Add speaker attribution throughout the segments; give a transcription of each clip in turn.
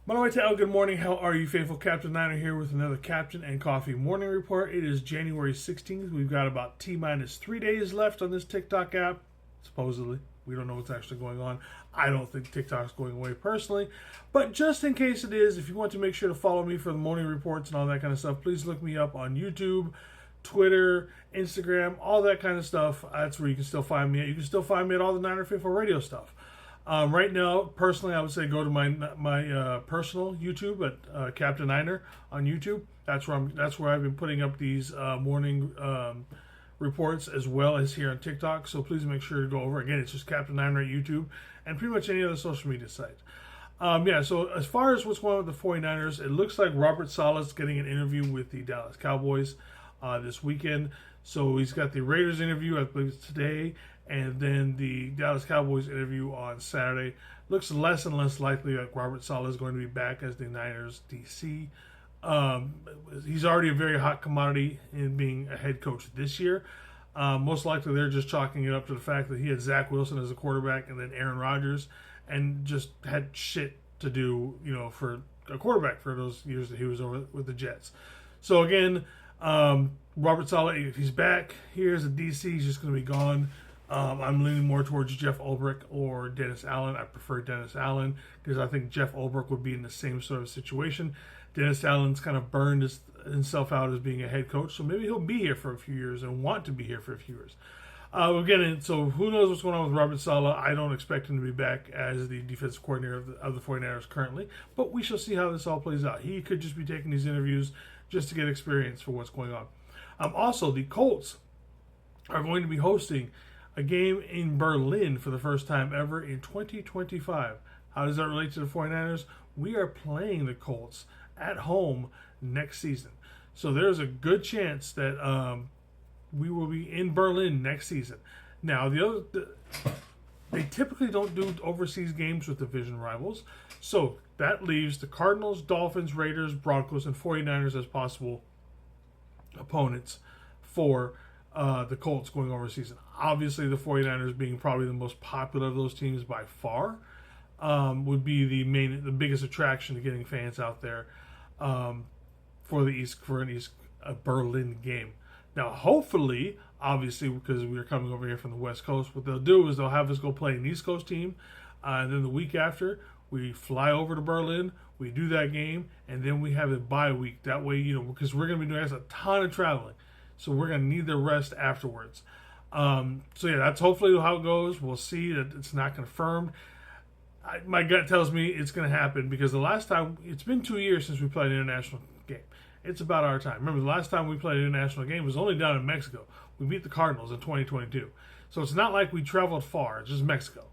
Speaker 1: Manuel, good morning. How are you, faithful? Captain Niner here with another Captain and Coffee morning report. It is January 16th. We've got about T-minus 3 days left on this TikTok app, supposedly. We don't know what's actually going on. I don't think TikTok's going away personally. But just in case it is, if you want to make sure to follow me for the morning reports and all that kind of stuff, please look me up on YouTube, Twitter, Instagram, all that kind of stuff. That's where you can still find me at. You can still find me at all the Niner Faithful Radio stuff. Right now, personally, I would say go to my personal YouTube at Captain Niner on YouTube. That's where I've been putting up these morning reports as well as here on TikTok. So please make sure to go over. Again, it's just Captain Niner at YouTube and pretty much any other social media site. So as far as what's going on with the 49ers, it looks like Robert Saleh is getting an interview with the Dallas Cowboys this weekend. So he's got the Raiders interview, I believe it's today, and then the Dallas Cowboys interview on Saturday. Looks less and less likely that Robert Saleh is going to be back as the Niners DC. He's already a very hot commodity in being a head coach this year. Most likely they're just chalking it up to the fact that he had Zach Wilson as a quarterback and then Aaron Rodgers, and just had shit to do, for a quarterback for those years that he was over with the Jets. So again, Robert Saleh, if he's back here as a DC, he's just going to be gone. I'm leaning more towards Jeff Ulbrich or Dennis Allen. I prefer Dennis Allen because I think Jeff Ulbrich would be in the same sort of situation. Dennis Allen's kind of burned himself out as being a head coach, so maybe he'll be here for a few years and want to be here for a few years. So who knows what's going on with Robert Saleh? I don't expect him to be back as the defensive coordinator of the 49ers currently, but we shall see how this all plays out. He could just be taking these interviews just to get experience for what's going on. Also, the Colts are going to be hosting a game in Berlin for the first time ever in 2025. How does that relate to the 49ers? We are playing the Colts at home next season. So there's a good chance that we will be in Berlin next season. Now, they typically don't do overseas games with division rivals. So that leaves the Cardinals, Dolphins, Raiders, Broncos, and 49ers as possible opponents for the Colts going overseas. Obviously, the 49ers being probably the most popular of those teams by far, would be the biggest attraction to getting fans out there for a Berlin game. Now, hopefully, obviously, because we are coming over here from the West Coast, what they'll do is they'll have us go play an East Coast team, and then the week after, we fly over to Berlin, we do that game, and then we have a bye week. That way, because we're going to be doing a ton of traveling, so we're going to need the rest afterwards. That's hopefully how it goes. We'll see. That it's not confirmed. My gut tells me it's going to happen because the last time, it's been 2 years since we played an international game. It's about our time. Remember, the last time we played an international game was only down in Mexico. We beat the Cardinals in 2022. So it's not like we traveled far. It's just Mexico.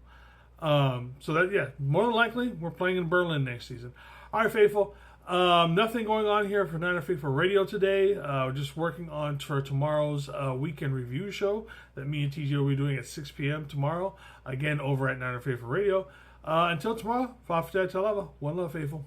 Speaker 1: More than likely, we're playing in Berlin next season. All right, faithful. Nothing going on here for Niner Faithful Radio today. Just working on for tomorrow's weekend review show that me and TJ will be doing at 6 p.m. tomorrow. Again, over at Niner Faithful Radio. Until tomorrow, Fafitai Talava. One love, faithful.